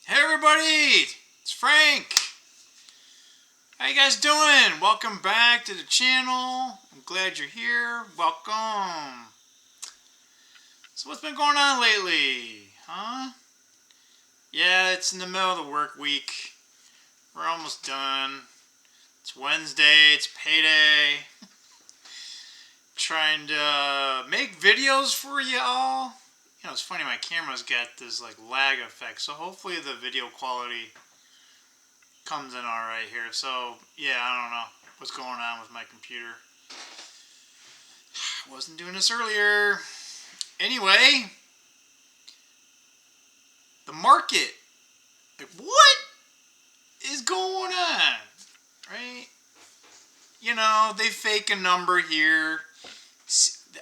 Hey everybody, it's Frank. How you guys doing? Welcome back to the channel. I'm glad you're here. Welcome. So what's been going on lately? Huh? Yeah, it's in the middle of the work week. We're almost done. It's Wednesday, it's payday. Trying to make videos for y'all. You know, it's funny, my camera's got this like lag effect, so hopefully the video quality comes in alright here. So yeah, I don't know what's going on with my computer. I wasn't doing this earlier. Anyway, the market. Like, what is going on? Right? You know, they fake a number here.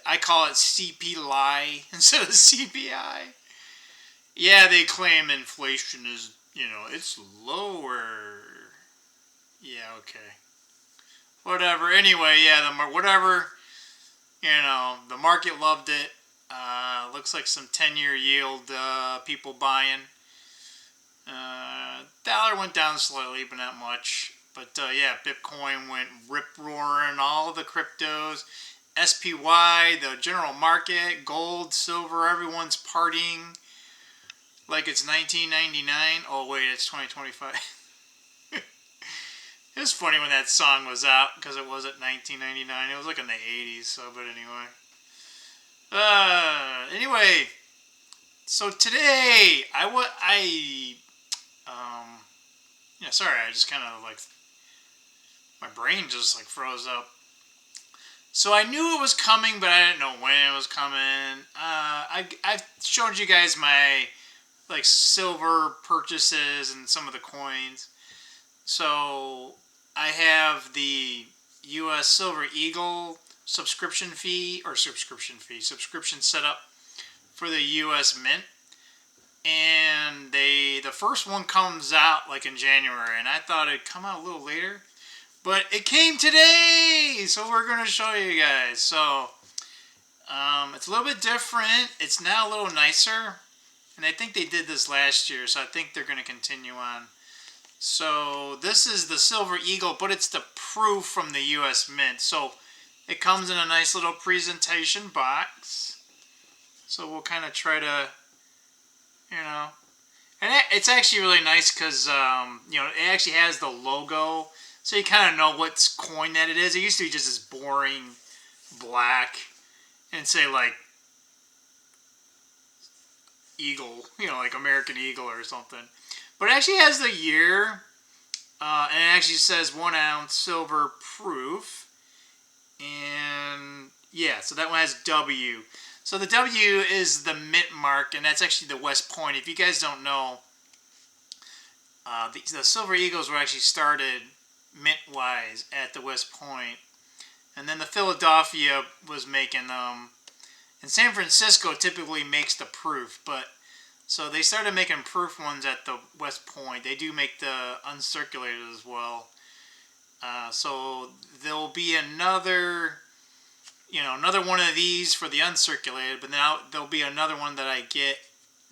I call it CP lie instead of CPI. Yeah, they claim inflation is, it's lower. Yeah, okay. Whatever. Anyway, yeah, whatever. The market loved it. Looks like some 10-year yield people buying. Dollar went down slightly, but not much. But yeah, Bitcoin went rip-roaring. All of the cryptos. SPY, the general market, gold, silver, everyone's partying like it's 1999. Oh, wait, it's 2025. It was funny when that song was out because it wasn't 1999. It was like in the 80s. So, but anyway. Anyway, so today sorry, I just kind of like my brain just like froze up. So I knew it was coming, but I didn't know when it was coming. I've showed you guys my like silver purchases and some of the coins. So I have the U.S. Silver Eagle subscription set up for the U.S. Mint, and the first one comes out like in January, and I thought it'd come out a little later, but it came today, so we're gonna show you guys. So it's a little bit different. It's now a little nicer, and I think they did this last year, so I think they're gonna continue on. So this is the Silver Eagle, but it's the proof from the U.S. Mint. So it comes in a nice little presentation box. So we'll kind of try to, and it's actually really nice because, it actually has the logo. So you kind of know what coin that it is. It used to be just this boring black and say like Eagle, like American Eagle or something. But it actually has the year, and it actually says 1 ounce silver proof. And yeah, so that one has W. So the W is the mint mark, and that's actually the West Point. If you guys don't know, the Silver Eagles were actually started mint-wise at the West Point. And then the Philadelphia was making them. And San Francisco typically makes the proof, but so they started making proof ones at the West Point. They do make the uncirculated as well. So there'll be another one of these for the uncirculated, but now there'll be another one that I get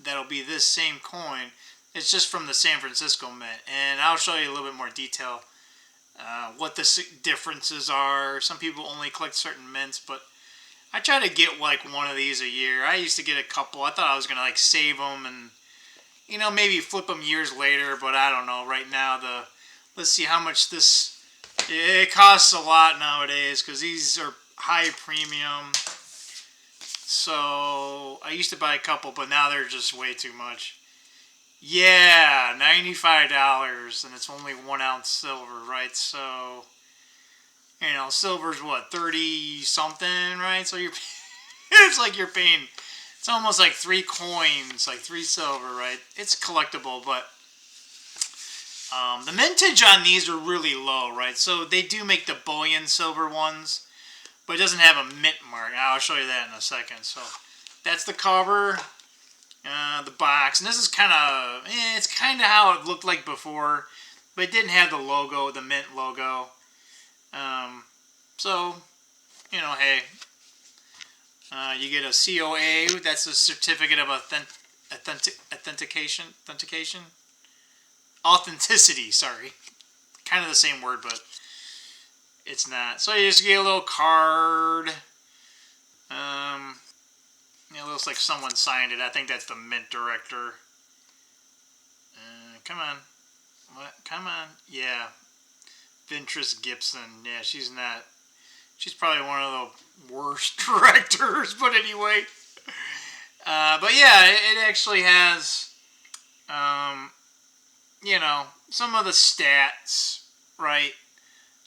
that'll be this same coin. It's just from the San Francisco Mint, and I'll show you a little bit more detail what the differences are. Some people only collect certain mints, but I try to get like one of these a year. I used to get a couple. I thought I was going to like save them and, maybe flip them years later, but I don't know. Right now, let's see how much this, it costs a lot nowadays because these are high premium. So I used to buy a couple, but now they're just way too much. Yeah, $95, and it's only 1 ounce silver, right? So, silver's what, 30 something, right? So it's like you're paying, it's almost like 3 coins, like 3 silver, right? It's collectible, but the mintage on these are really low, right? So they do make the bullion silver ones, but it doesn't have a mint mark. I'll show you that in a second. So that's the cover, the box, and this is kind of, it's kind of how it looked like before, but it didn't have the logo, the mint logo. So, hey, you get a COA. That's a certificate of authentication. authenticity. Sorry, kind of the same word, but it's not. So you just get a little card. It looks like someone signed it. I think that's the mint director. Come on. What? Come on. Yeah. Ventress Gibson. Yeah, she's not. She's probably one of the worst directors, but anyway. But yeah, it actually has, some of the stats, right?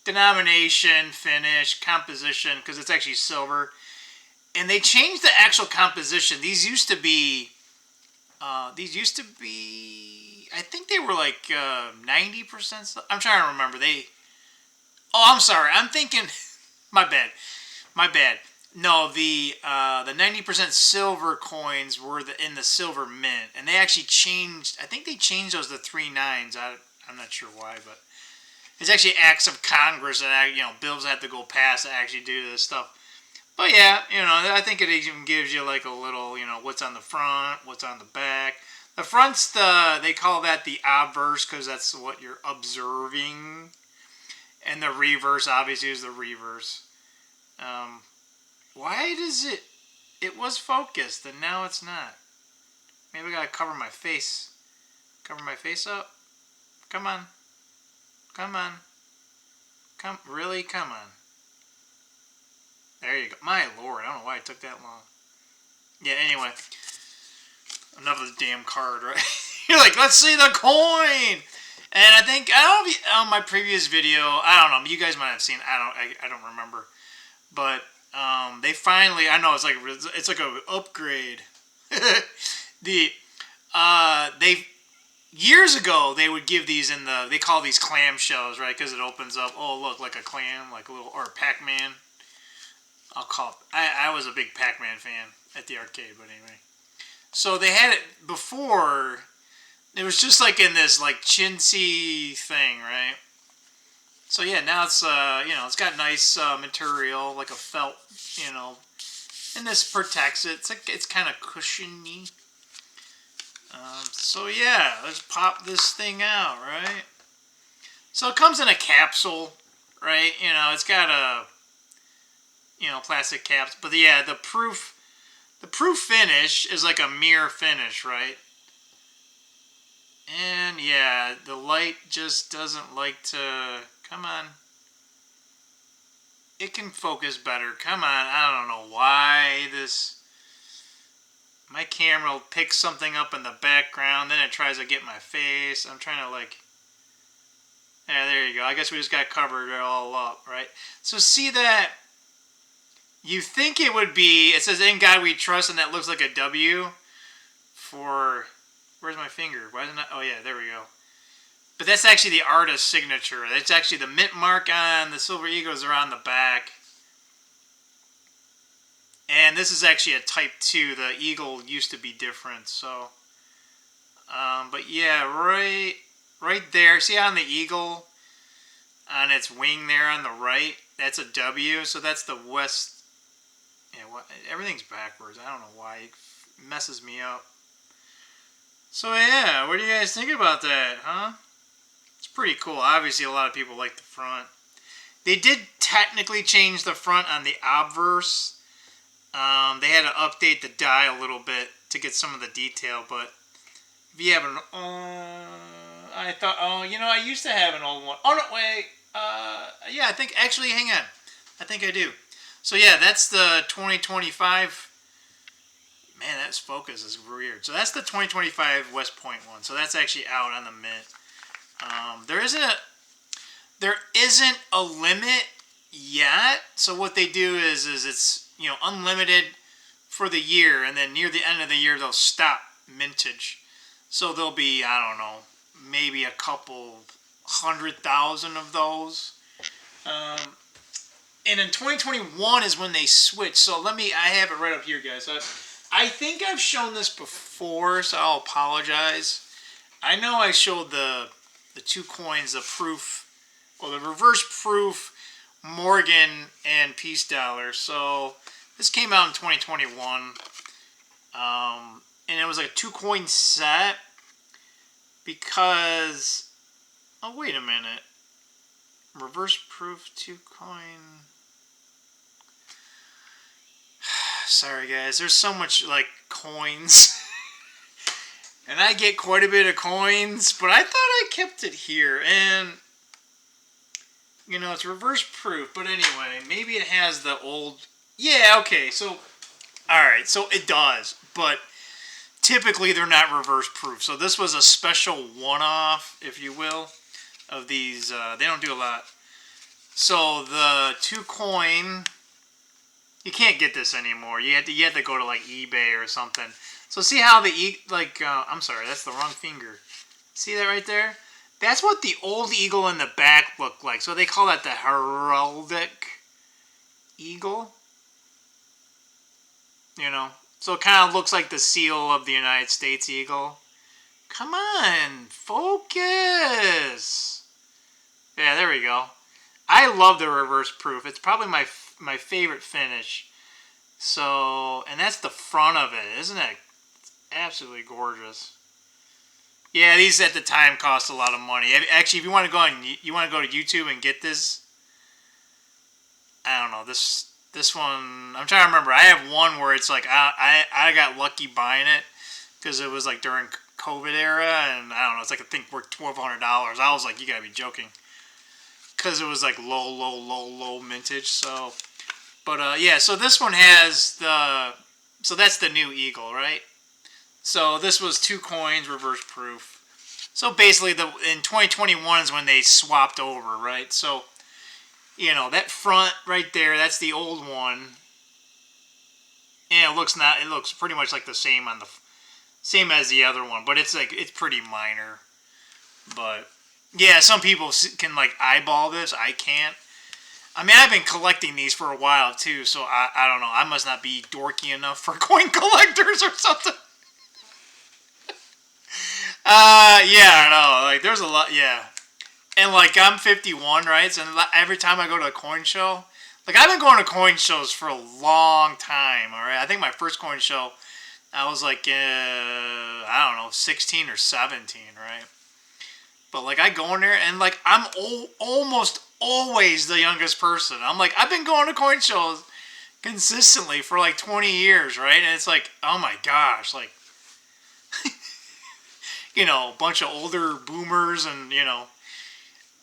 Denomination, finish, composition, because it's actually silver. And they changed the actual composition. These used to be, I think they were like 90%. I'm trying to remember. I'm sorry. I'm thinking, my bad. No, the 90% silver coins were in the silver mint, and they actually changed. I think they changed those to 3 9s. I'm not sure why, but it's actually acts of Congress that bills have to go past to actually do this stuff. But yeah, I think it even gives you like a little, what's on the front, what's on the back. The front's they call that the obverse because that's what you're observing, and the reverse obviously is the reverse. Why does it? It was focused and now it's not. Maybe I gotta cover my face. Cover my face up. Come on. Really? Come on. There you go. My lord, I don't know why it took that long. Yeah, anyway. Enough of the damn card, right? You're like, let's see the coin! And I think, on my previous video, I don't know, you guys might have seen, I don't remember. But, they finally, I know it's like an upgrade. Years ago, they would give these they call these clam shells, right? Because it opens up, oh, look, like a clam, like a little, or a Pac-Man. I was a big Pac-Man fan at the arcade, but anyway. So they had it before. It was just like in this like chintzy thing, right? So yeah, now it's it's got nice material like a felt, and this protects it. It's kind of cushiony. So yeah, let's pop this thing out, right? So it comes in a capsule, right? It's got a plastic caps, but yeah, the proof finish is like a mirror finish, right? And yeah, the light just doesn't like to, come on. It can focus better. Come on, I don't know why my camera will pick something up in the background, then it tries to get my face. I'm trying to yeah, there you go. I guess we just got covered it all up, right? So see that? You think it would be, it says, "In God We Trust," and that looks like a W for, where's my finger? Why isn't that, oh yeah, there we go. But that's actually the artist's signature. It's actually the mint mark on the Silver Eagles are on the back. And this is actually a Type 2. The eagle used to be different, so. But yeah, right there. See on the eagle, on its wing there on the right, that's a W. So that's the west. Yeah, everything's backwards. I don't know why. It messes me up. So yeah, what do you guys think about that, huh? It's pretty cool. Obviously, a lot of people like the front. They did technically change the front on the obverse. They had to update the die a little bit to get some of the detail, but if you have an, I thought, I used to have an old one. Oh, no, wait. Yeah, I think, actually, hang on. I think I do. So, yeah, that's the 2025. Man, that focus is weird. So, that's the 2025 West Point one. So, that's actually out on the mint. There isn't a limit yet. So, what they do is it's, unlimited for the year. And then near the end of the year, they'll stop mintage. So, there'll be, I don't know, maybe a couple 100,000 of those. And in 2021 is when they switch. So I have it right up here, guys. I think I've shown this before, so I'll apologize. I know I showed the 2 coins, the proof, or the reverse proof Morgan and Peace Dollar. So this came out in 2021. And it was like a 2 coin set. because, oh, wait a minute. Reverse proof 2 coin. Sorry guys, there's so much like coins. And I get quite a bit of coins, but I thought I kept it here. And, you know, it's reverse proof. But anyway, maybe it has the old... Yeah, okay, so... Alright, so it does. But typically they're not reverse proof. So this was a special one-off, if you will, of these. They don't do a lot. So the 2 coin... You can't get this anymore. You had to go to like eBay or something. So see how the I'm sorry, that's the wrong finger. See that right there? That's what the old eagle in the back looked like. So they call that the heraldic eagle. You know, so it kind of looks like the seal of the United States eagle. Come on, focus. Yeah, there we go. I love the reverse proof. It's probably my favorite finish. So, and that's the front of it, isn't it? It's absolutely gorgeous. Yeah, these at the time cost a lot of money. Actually, if you want to go to YouTube and get this, I don't know, this one, I'm trying to remember. I have one where it's like I got lucky buying it because it was like during COVID era, and I don't know, it's like I think worth $1,200. I was like, you gotta be joking, because it was like low mintage. So, but yeah, so this one has so that's the new eagle, right? So this was 2 coins, reverse proof. So basically, in 2021 is when they swapped over, right? So, you know, that front right there, that's the old one, and it looks pretty much like the same same as the other one, but it's pretty minor. But yeah, some people can like eyeball this. I can't. I mean, I've been collecting these for a while too, so I don't know. I must not be dorky enough for coin collectors or something. Yeah, I know. Like, there's a lot, yeah. And, like, I'm 51, right? So every time I go to a coin show, like, I've been going to coin shows for a long time, all right? I think my first coin show, I was, like, I don't know, 16 or 17, right? But, like, I go in there, and, like, I'm almost always the youngest person. I'm like, I've been going to coin shows consistently for, like, 20 years, right? And it's like, oh, my gosh, like, you know, a bunch of older boomers, and, you know,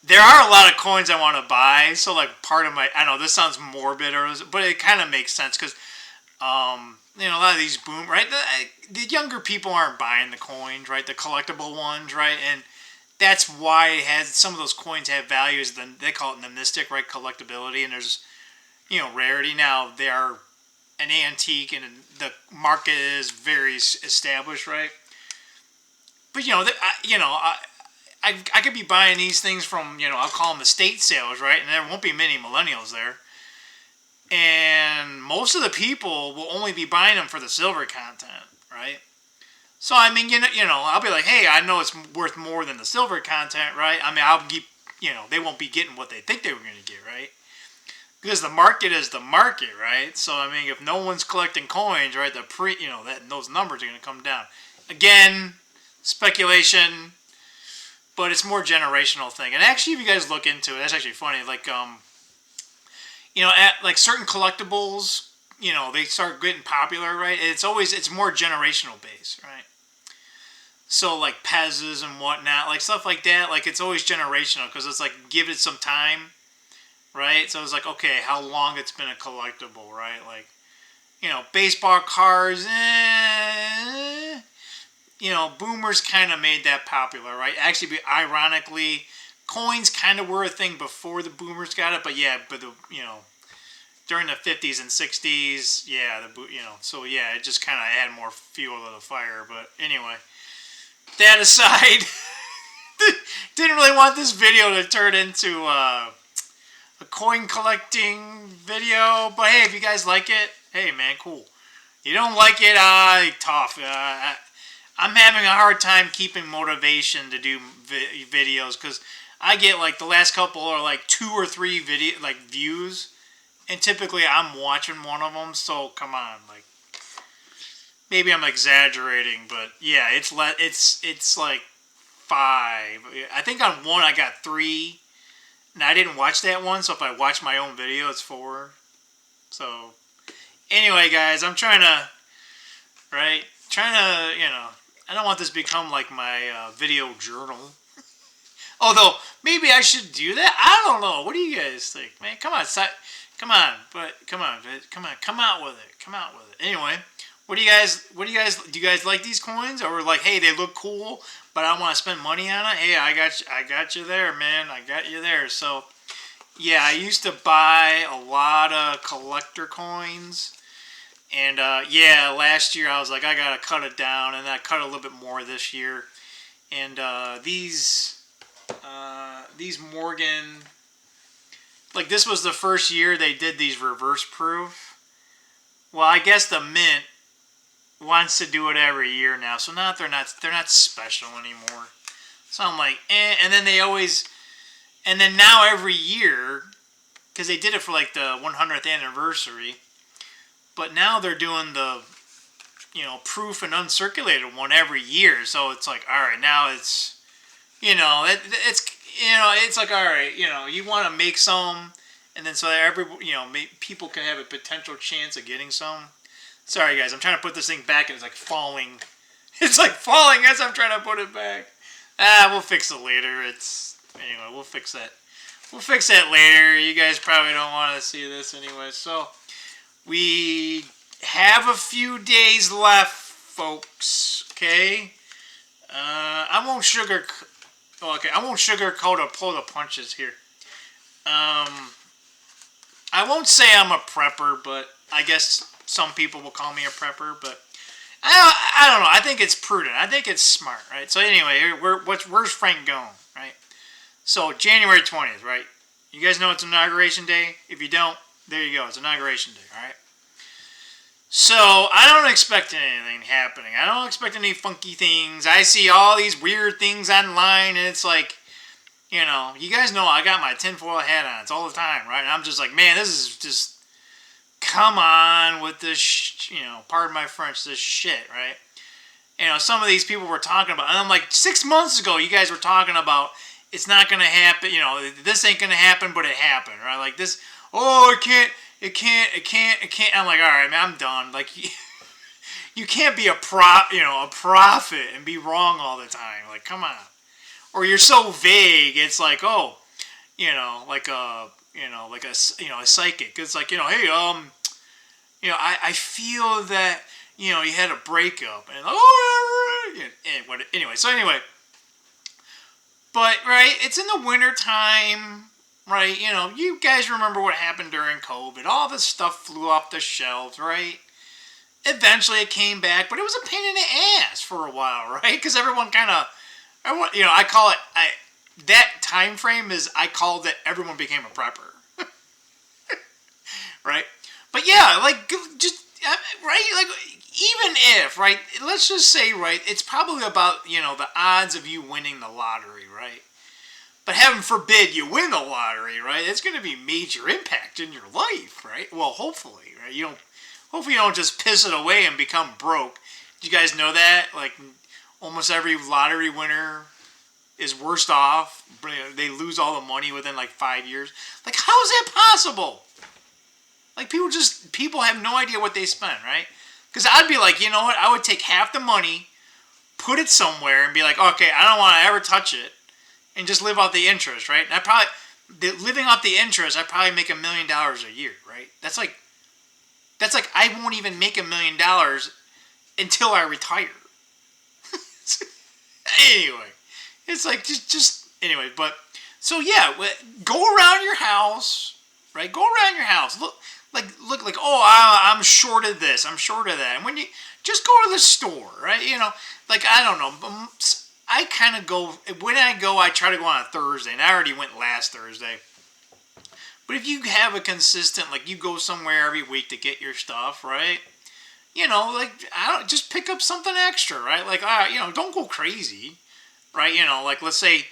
there are a lot of coins I want to buy. So, like, part of I know this sounds morbid, but it kind of makes sense because, you know, a lot of these right? The younger people aren't buying the coins, right? The collectible ones, right? And that's why some of those coins have values. They call it the mystic, right? Collectability, and there's, you know, rarity. Now, they are an antique, and the market is very established, right? But, you know, I could be buying these things from, you know, I'll call them estate sales, right? And there won't be many millennials there. And most of the people will only be buying them for the silver content, right? So, I mean, you know, I'll be like, hey, I know it's worth more than the silver content, right? I mean, you know, they won't be getting what they think they were going to get, right? Because the market is the market, right? So, I mean, if no one's collecting coins, right, you know, those numbers are going to come down. Again, speculation, but it's more generational thing. And actually, if you guys look into it, that's actually funny. Like, you know, like certain collectibles, you know, they start getting popular, right? It's more generational based, right? So like Pez's and whatnot, like stuff like that, like it's always generational because it's like give it some time, right? So it's like, okay, how long it's been a collectible, right? Like, you know, baseball cards, you know, boomers kind of made that popular, right? Actually, ironically, coins kind of were a thing before the boomers got it, but yeah, you know, during the 50s and 60s, yeah, you know, so yeah, it just kind of had more fuel to the fire. But anyway, that aside, didn't really want this video to turn into a coin collecting video, but hey, if you guys like it, hey man, cool. You don't like it, tough. I'm having a hard time keeping motivation to do videos because I get like the last couple are like 2 or 3 views, and typically I'm watching one of them. So come on, like maybe I'm exaggerating, but yeah, it's like 5. I think on one I got 3. And I didn't watch that one, so if I watch my own video, it's 4. So, anyway, guys, I'm trying to, I don't want this to become like my video journal. Although, maybe I should do that. I don't know. What do you guys think? Man, come on. Come out with it. Come out with it. Anyway, do you guys like these coins? Or like, hey, they look cool, but I want to spend money on it? Hey, I got you there, man. I got you there. So, yeah, I used to buy a lot of collector coins. And, yeah, last year I was like, I got to cut it down. And I cut a little bit more this year. And these Morgan, like this was the first year they did these reverse proof. Well, I guess the Mint wants to do it every year now. So now they're not special anymore. So I'm like, eh. And then now every year, because they did it for like the 100th anniversary, but now they're doing the, proof and uncirculated one every year. So it's like, all right, now it's, it's like, all right, you want to make some, and then so that people can have a potential chance of getting some. Sorry, guys, I'm trying to put this thing back, and it's like falling. It's like falling as I'm trying to put it back. We'll fix it later. Anyway, we'll fix that. We'll fix that later. You guys probably don't want to see this anyway. So, we have a few days left, folks. Okay? I won't sugarcoat or pull the punches here. I won't say I'm a prepper, but I guess some people will call me a prepper, but I don't know. I think it's prudent. I think it's smart, right? So anyway, where's Frank going, right? So January 20th, right? You guys know it's Inauguration Day? If you don't, there you go. It's Inauguration Day, all right? So I don't expect anything happening. I don't expect any funky things. I see all these weird things online, and it's like, you guys know I got my tinfoil hat on. It's all the time, right? And I'm just like, man, this is just, come on with this, pardon my French, this shit, right? Some of these people were talking about, and I'm like, 6 months ago, you guys were talking about, it's not going to happen, this ain't going to happen, but it happened, right? Like this, oh, it can't. I'm like, all right, man, I'm done. Like, you can't be a prophet and be wrong all the time. Like, come on. Or you're so vague. It's like, oh, like a psychic. It's like, hey, I feel that, you had a breakup, and anyway. But right, it's in the winter time. Right, you guys remember what happened during COVID. All this stuff flew off the shelves, right? Eventually it came back, but it was a pain in the ass for a while, right? Because everyone kind of, I call it, that time frame is, I called it, everyone became a prepper. Right? But yeah, like, just, right? Like, even if, right, let's just say, right, it's probably about, the odds of you winning the lottery, right? But heaven forbid you win the lottery, right? It's going to be major impact in your life, right? Well, hopefully, right? Hopefully you don't just piss it away and become broke. Do you guys know that? Like, almost every lottery winner is worse off. They lose all the money within like 5 years. Like, how is that possible? Like, people have no idea what they spend, right? Because I'd be like, you know what? I would take half the money, put it somewhere, and be like, okay, I don't want to ever touch it. And just live off the interest, right? And living off the interest, I probably make $1 million a year, right? That's like I won't even make $1 million until I retire. Anyway, it's like just anyway. But so yeah, go around your house, right? Go around your house. Look like, oh, I'm short of this, I'm short of that. And when you just go to the store, right? Like, I don't know. I kind of go, when I go, I try to go on a Thursday, and I already went last Thursday. But if you have a consistent, like, you go somewhere every week to get your stuff, right? Like, just pick up something extra, right? Like, don't go crazy, right? Like, let's say,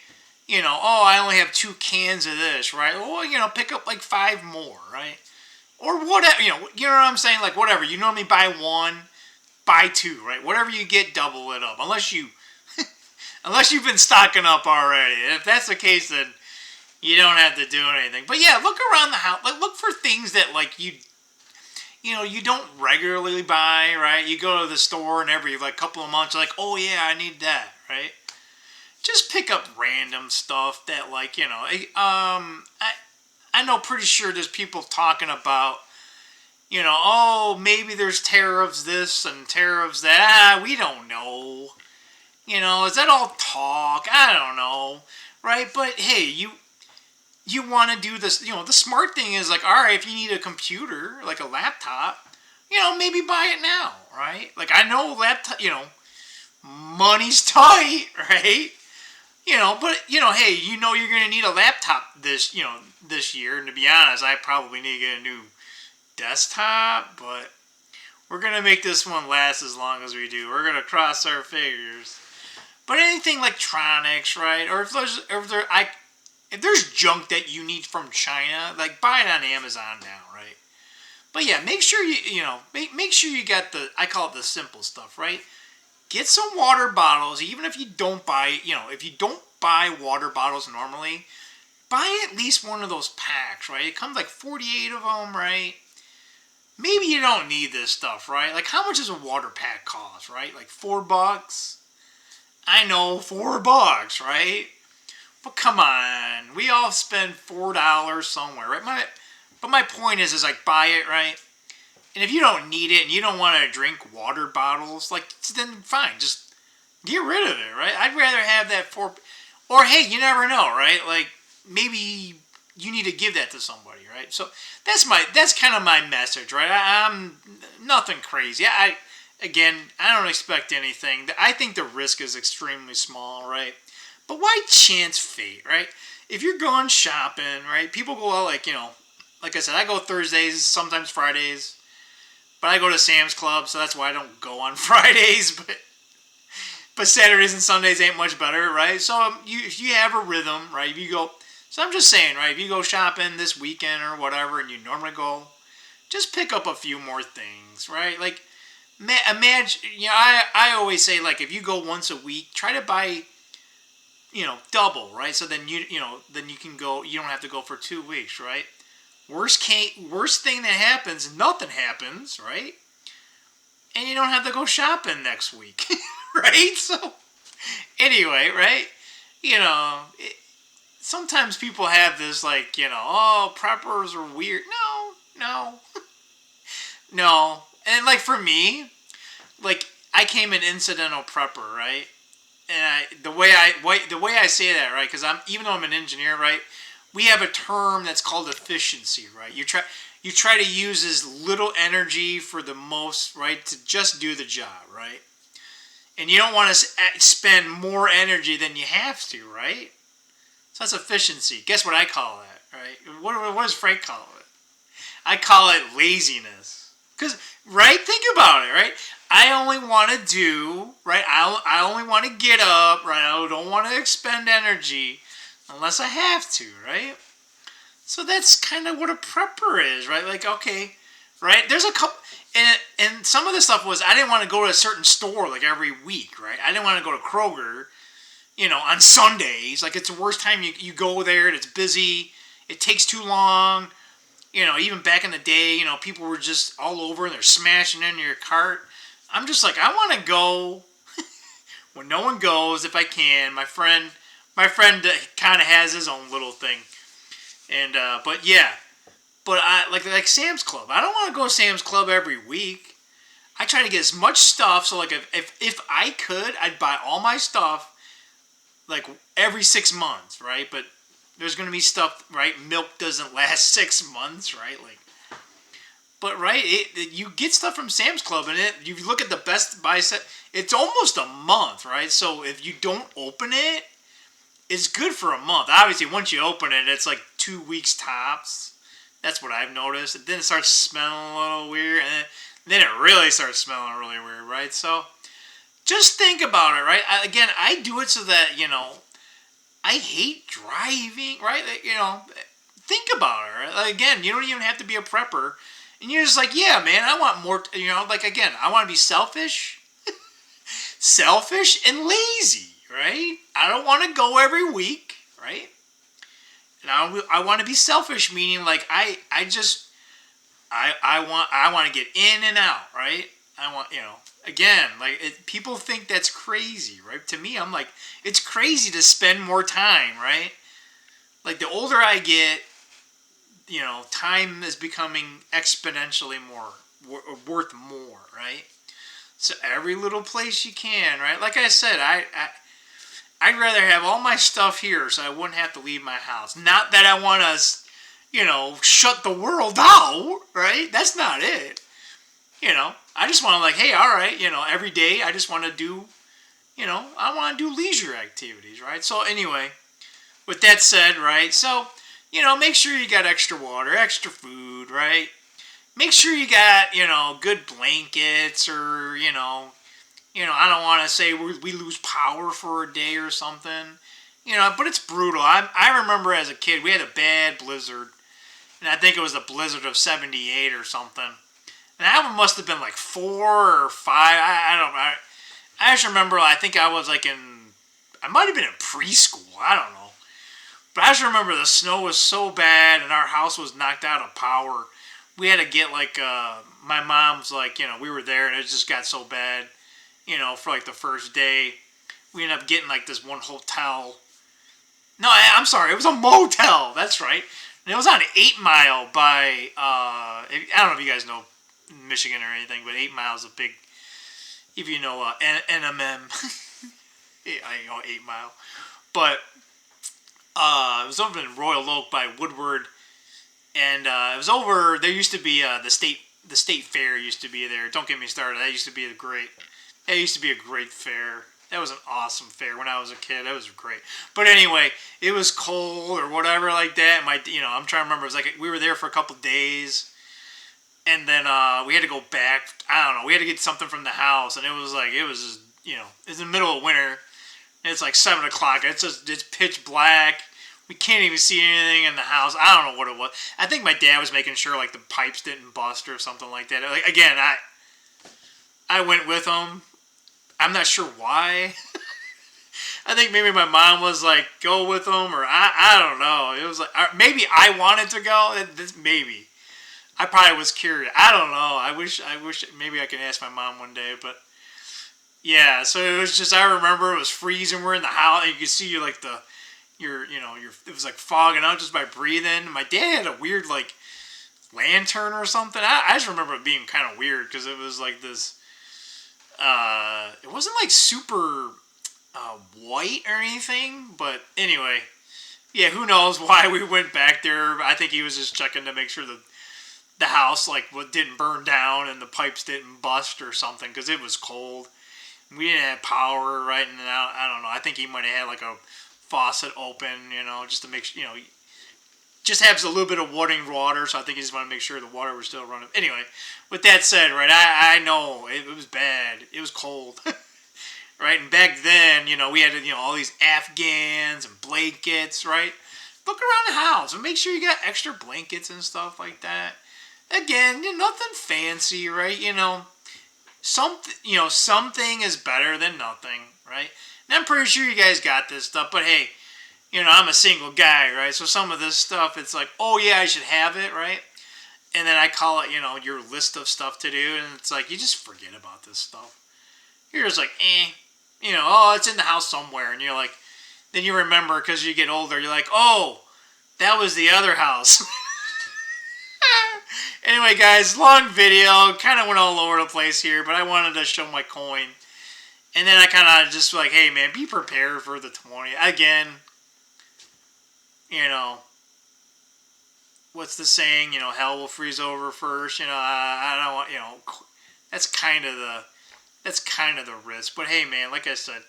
oh, I only have 2 cans of this, right? Well, pick up like 5 more, right? Or whatever, you know what I'm saying? Like, whatever, you normally buy 1, buy 2, right? Whatever you get, double it up. Unless you've been stocking up already. If that's the case, then you don't have to do anything. But yeah, look around the house. Like, look for things that like you don't regularly buy, right? You go to the store and every like couple of months, you're like, oh yeah, I need that, right? Just pick up random stuff that like I know pretty sure there's people talking about oh maybe there's tariffs this and tariffs that. We don't know. Is that all talk? I don't know, right? But hey, you want to do this. The smart thing is like, all right, if you need a computer, like a laptop, maybe buy it now, right? Like I know laptop, money's tight, right? But hey, you're gonna need a laptop this year. And to be honest, I probably need to get a new desktop, but we're gonna make this one last as long as we do. We're gonna cross our fingers. But anything electronics, right? Or if there's junk that you need from China, like buy it on Amazon now, right? But yeah, make sure make sure you got I call it the simple stuff, right? Get some water bottles, even if you don't buy, if you don't buy water bottles normally, buy at least one of those packs, right? It comes like 48 of them, right? Maybe you don't need this stuff, right? Like how much does a water pack cost, right? Like $4? I know, $4, right? But come on, we all spend $4 somewhere, right? But my point is like buy it, right? And if you don't need it and you don't want to drink water bottles, like then fine, just get rid of it, right? I'd rather have that or hey, you never know, right? Like maybe you need to give that to somebody, right? So that's kind of my message, right? I'm nothing crazy. I don't expect anything. I think the risk is extremely small, right? But why chance fate, right? If you're going shopping, right? People go out like I said, I go Thursdays, sometimes Fridays. But I go to Sam's Club, so that's why I don't go on Fridays. But Saturdays and Sundays ain't much better, right? So if you have a rhythm, right? If you go, so I'm just saying, right? If you go shopping this weekend or whatever, and you normally go, just pick up a few more things, right? Like imagine, I always say like if you go once a week, try to buy, double, right? So then then you can go. You don't have to go for 2 weeks, right? Worst thing that happens, nothing happens, right? And you don't have to go shopping next week, right? So, anyway, right? Sometimes people have this like, oh, preppers are weird. No, no. And like for me, like I came an incidental prepper, right? And the way I say that, right? Because even though I'm an engineer, right? We have a term that's called efficiency, right? You try to use as little energy for the most, right, to just do the job, right? And you don't want to spend more energy than you have to, right? So that's efficiency. Guess what I call that, right? What does Frank call it? I call it laziness. Because, right, think about it, right? I only want to do, right? I only want to get up, right? I don't want to expend energy unless I have to, right? So that's kind of what a prepper is, right? Like, okay, right? There's a couple, and some of the stuff was I didn't want to go to a certain store like every week, right? I didn't want to go to Kroger, on Sundays. Like it's the worst time you go there and it's busy. It takes too long. Even back in the day, people were just all over and they're smashing into your cart. I'm just like, I want to go when no one goes if I can. My friend kind of has his own little thing, and but yeah, but I like Sam's Club. I don't want to go to Sam's Club every week. I try to get as much stuff. So like if I could, I'd buy all my stuff like every 6 months, right? But there's gonna be stuff, right? Milk doesn't last 6 months, right? Like, but right, you get stuff from Sam's Club, and you look at the Best Buy set, it's almost a month, right? So if you don't open it, it's good for a month. Obviously, once you open it, it's like 2 weeks tops. That's what I've noticed. And then it starts smelling a little weird, and then it really starts smelling really weird, right? So just think about it, right? I do it so that, I hate driving, right? Think about it, right? Like, again, you don't even have to be a prepper. And you're just like, yeah, man, I want more, I want to be selfish and lazy, right? I don't want to go every week, right? And I want to be selfish, meaning like I want to get in and out, right? I want, again, like people think that's crazy, right? To me, I'm like, it's crazy to spend more time, right? Like the older I get, time is becoming exponentially more worth more, right? So every little place you can, right? Like I said, I'd rather have all my stuff here so I wouldn't have to leave my house. Not that I want to, shut the world out, right? That's not it. I just want to like, hey, all right, every day I just want to do, I want to do leisure activities, right? So anyway, with that said, right, so, make sure you got extra water, extra food, right? Make sure you got, good blankets or, I don't want to say we lose power for a day or something, but it's brutal. I remember as a kid, we had a bad blizzard, and I think it was the blizzard of '78 or something. And that one must have been like 4 or 5. I don't know. I just remember, I think I was like I might have been in preschool. I don't know. But I just remember the snow was so bad and our house was knocked out of power. We had to get like, my mom's like, we were there and it just got so bad, for like the first day. We ended up getting like this one hotel. No, I'm sorry. It was a motel. That's right. And it was on 8 Mile by, I don't know if you guys know Michigan or anything, but 8 Mile is a big, if you know, NMM, I know 8 Mile. But it was over in Royal Oak by Woodward, and it was over. There used to be the state fair used to be there. Don't get me started. That used to be a great fair. That was an awesome fair when I was a kid. That was great. But anyway, it was cold or whatever like that. I'm trying to remember. It was like we were there for a couple days, and then we had to go back. I don't know. We had to get something from the house, and it was just, it's in the middle of winter. And it's like 7 o'clock. It's pitch black. We can't even see anything in the house. I don't know what it was. I think my dad was making sure like the pipes didn't bust or something like that. Like again, I went with him. I'm not sure why. I think maybe my mom was like, go with him, or I don't know. It was like maybe I wanted to go. Maybe I probably was curious. I don't know. I wish maybe I can ask my mom one day, but. Yeah, so it was just, I remember it was freezing. We're in the house, and you could see like it was like fogging out just by breathing. My dad had a weird like lantern or something. I just remember it being kind of weird because it was like this, it wasn't like super white or anything, but anyway, yeah, who knows why we went back there. I think he was just checking to make sure that the house like didn't burn down and the pipes didn't bust or something because it was cold. We didn't have power right now. I don't know. I think he might have had like a faucet open, just to make sure, just has a little bit of water. So I think he just wanted to make sure the water was still running. Anyway, with that said, right, I know it was bad. It was cold, right? And back then, we had all these Afghans and blankets, right? Look around the house and make sure you got extra blankets and stuff like that. Again, nothing fancy, right? Something is better than nothing, right? And I'm pretty sure you guys got this stuff, but hey, I'm a single guy, right? So some of this stuff, it's like, oh yeah, I should have it, right? And then I call it, your list of stuff to do, and it's like, you just forget about this stuff. You're just like, oh, it's in the house somewhere, and you're like, then you remember because you get older, you're like, oh, that was the other house. Anyway, guys, long video. Kind of went all over the place here, but I wanted to show my coin. And then I kind of just like, hey, man, be prepared for the 20. Again, what's the saying? Hell will freeze over first. I don't want, that's kind of the risk. But hey, man, like I said,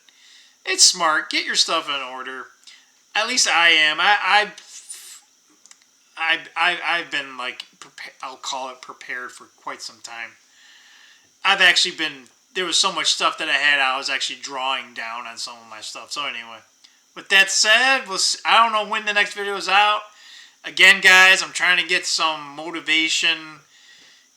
it's smart. Get your stuff in order. At least I am. I've been like, I'll call it prepared for quite some time. I've actually been, there was so much stuff that I was actually drawing down on some of my stuff. So anyway, with that said, I don't know when the next video is out. Again, guys, I'm trying to get some motivation.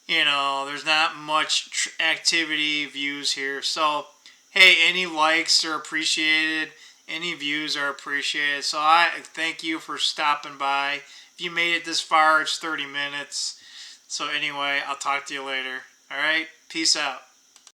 There's not much activity views here. So, hey, any likes are appreciated. Any views are appreciated. So I thank you for stopping by. If you made it this far, it's 30 minutes. So anyway, I'll talk to you later. All right, peace out.